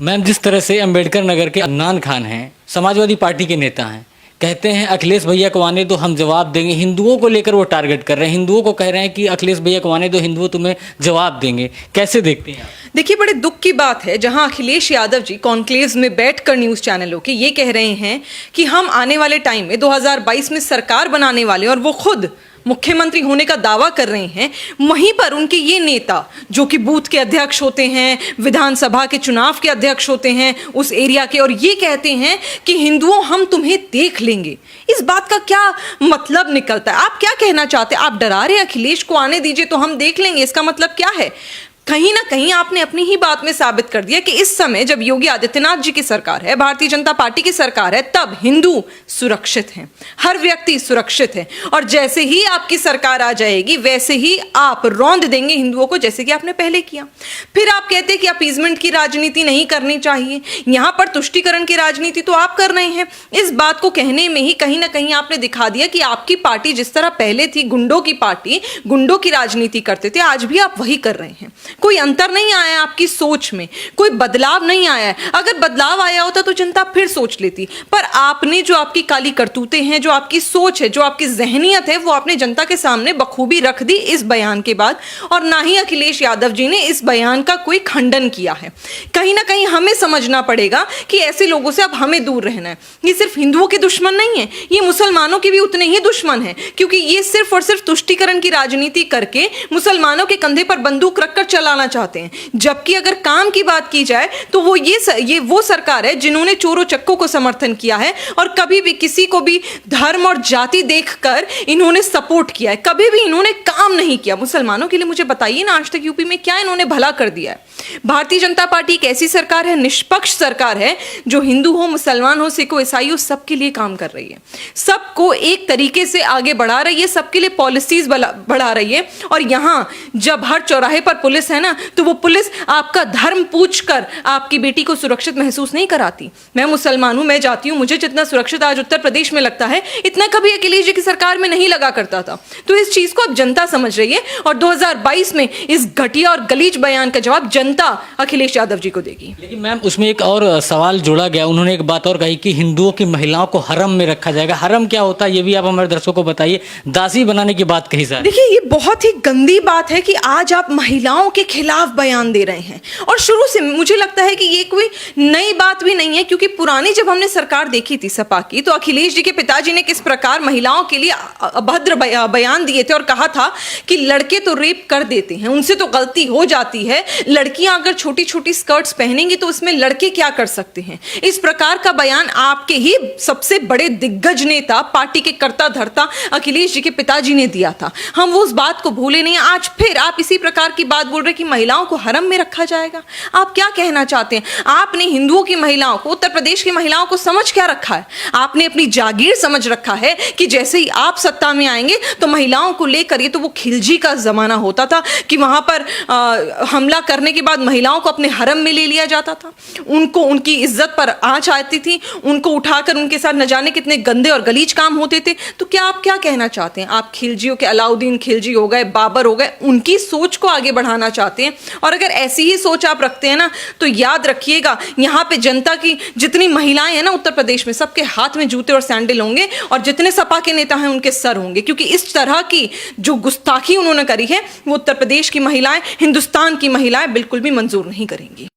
Ma'am, जिस तरह से अंबेडकर नगर के अदनान खान हैं, समाजवादी पार्टी के नेता हैं, कहते हैं अखिलेश भैया को आने दो, हम जवाब देंगे। हिंदुओं को लेकर वो टारगेट कर रहे हैं, हिंदुओं को कह रहे हैं कि अखिलेश भैया को आने दो, हिंदुओं तुम्हें जवाब देंगे। कैसे देखते हैं आप? देखिए, बड़े दुख की बात है जहां अखिलेश यादव जी कॉन्क्लेव्स में बैठकर न्यूज चैनलों के ये कह रहे हैं कि हम आने वाले टाइम में 2022 में सरकार बनाने वाले, और वो खुद मुख्यमंत्री होने का दावा कर रहे हैं। वहीं पर उनके ये नेता जो कि बूथ के अध्यक्ष होते हैं, विधानसभा के चुनाव के अध्यक्ष होते हैं उस एरिया के, और ये कहते हैं कि हिंदुओं हम तुम्हें देख लेंगे। इस बात का क्या मतलब निकलता है? आप क्या कहना चाहते हैं? आप डरा रहे हैं अखिलेश को आने दीजिए तो हम देख लेंगे, इसका मतलब क्या है? कहीं ना कहीं आपने अपनी ही बात में साबित कर दिया कि इस समय जब योगी आदित्यनाथ जी की सरकार है, भारतीय जनता पार्टी की सरकार है, तब हिंदू सुरक्षित हैं, हर व्यक्ति सुरक्षित है। और जैसे ही आपकी सरकार आ जाएगी वैसे ही आप रौंद देंगे हिंदुओं को, जैसे कि आपने पहले किया। फिर आप कहते हैं कि अपीजमेंट की राजनीति नहीं करनी चाहिए, यहां पर तुष्टीकरण की राजनीति तो आप कर रहे हैं। इस बात को कहने में ही कहीं ना कहीं आपने दिखा दिया कि आपकी पार्टी जिस तरह पहले थी, गुंडों की पार्टी, गुंडों की राजनीति करते थे, आज भी आप वही कर रहे हैं। कोई अंतर नहीं आया आपकी सोच में, कोई बदलाव नहीं आया है। अगर बदलाव आया होता तो जनता फिर सोच लेती, पर आपने जो आपकी काली करतूतें हैं, जो आपकी सोच है, जो आपकी जहनियत है, वो आपने जनता के सामने बखूबी रख दी इस बयान के बाद। और ना ही अखिलेश यादव जी ने इस बयान का कोई खंडन किया है। कहीं ना कहीं हमें समझना पड़ेगा कि ऐसे लोगों से अब हमें दूर रहना है। ये सिर्फ हिंदुओं के दुश्मन नहीं है, ये मुसलमानों के भी उतने ही दुश्मन है, क्योंकि ये सिर्फ और सिर्फ तुष्टीकरण की राजनीति करके मुसलमानों के कंधे पर बंदूक रखकर चलाना चाहते हैं। जबकि अगर काम की बात की जाए तो ये वो सरकार है जिन्होंने चोरों चक्कों को समर्थन किया है, और कभी भी किसी को भी धर्म और जाति देखकर इन्होंने सपोर्ट किया है, कभी भी इन्होंने काम नहीं किया मुसलमानों के लिए। मुझे बताइए ना, आज तक यूपी में क्या इन्होंने भला कर दिया है? भारतीय जनता पार्टी एक ऐसी सरकार है, निष्पक्ष सरकार है, जो हिंदू हो, मुसलमान हो, सिख हो, ईसाई हो, सबके लिए काम कर रही है, सबको एक तरीके से आगे बढ़ा रही है, सबके लिए पॉलिसीज बढ़ा रही है। और यहां जब हर चौराहे पर पुलिस है ना, तो वो पुलिस आपका धर्म पूछकर आपकी बेटी को सुरक्षित महसूस नहीं कराती। मैं मुसलमान हूं, मैं जाती हूं, मुझे जितना सुरक्षित आज उत्तर प्रदेश में लगता है, इतना कभी अखिलेश जी की सरकार में नहीं लगा करता था। तो इस चीज को अब जनता समझ रही है, और 2022 में इस घटिया और गलीज बयान का जवाब जनता अखिलेश यादव जी को देगी। लेकिन मैम, उसमें एक और सवाल जोड़ा गया, उन्होंने एक बात और कही कि हिंदुओं की महिलाओं को हरम में रखा जाएगा। हरम क्या होता है ये भी आप हमारे दर्शकों को बताइए। दासी बनाने की बात कही सर। देखिए, ये बहुत ही गंदी बात है कि आज आप महिलाओं के खिलाफ बयान दे रहे हैं, और शुरू से मुझे लगता है कि ये कोई नई बात भी नहीं है, क्योंकि पुरानी जब हमने सरकार देखी थी सपा की, तो अखिलेश जी के पिताजी ने किस प्रकार महिलाओं के लिए अभद्र बयान दिए थे और कहा था कि लड़के तो रेप कर देते हैं, उनसे तो गलती हो जाती है, लड़कियां अगर छोटी छोटी स्कर्ट्स पहनेंगी तो उसमें लड़के क्या कर सकते हैं। इस प्रकार का बयान आपके ही सबसे बड़े दिग्गज नेता, पार्टी के कर्ता धर्ता अखिलेश जी के पिताजी ने दिया था। हम वो उस बात को भूले नहीं। आज फिर आप इसी प्रकार की बात बोल रहे कि महिलाओं को हरम में रखा जाएगा। आप क्या कहना चाहते हैं? आपने हिंदुओं की महिलाओं को, उत्तर प्रदेश की महिलाओं को समझ क्या रखा है? आपने अपनी जागीर समझ रखा है कि जैसे ही आप सत्ता में आएंगे तो महिलाओं को लेकर, ये तो वो खिलजी का जमाना होता था कि वहां पर हमला करने के बाद महिलाओं को अपने हरम में ले लिया जाता था, उनको उनकी इज्जत पर आंच आती थी, उनको उठाकर उनके साथ न जाने कितने गंदे और गलीज काम होते थे। तो क्या आप क्या कहना चाहते हैं? आप खिलजियों के अलाउद्दीन खिलजी हो गए, बाबर हो गए, उनकी सोच को आगे बढ़ाना चाहते हैं? और अगर ऐसी ही सोच आप रखते हैं ना, तो याद रखिएगा, यहाँ पे जनता की जितनी महिलाएं हैं ना उत्तर प्रदेश में, सबके हाथ में जूते और सैंडल होंगे, और जितने सपा के नेता हैं उनके सर होंगे, क्योंकि इस तरह की जो गुस्ताखी उन्होंने करी है वो उत्तर प्रदेश की महिलाएं, हिंदुस्तान की महिलाएं बिल्कुल भी मंजूर नहीं करेंगी।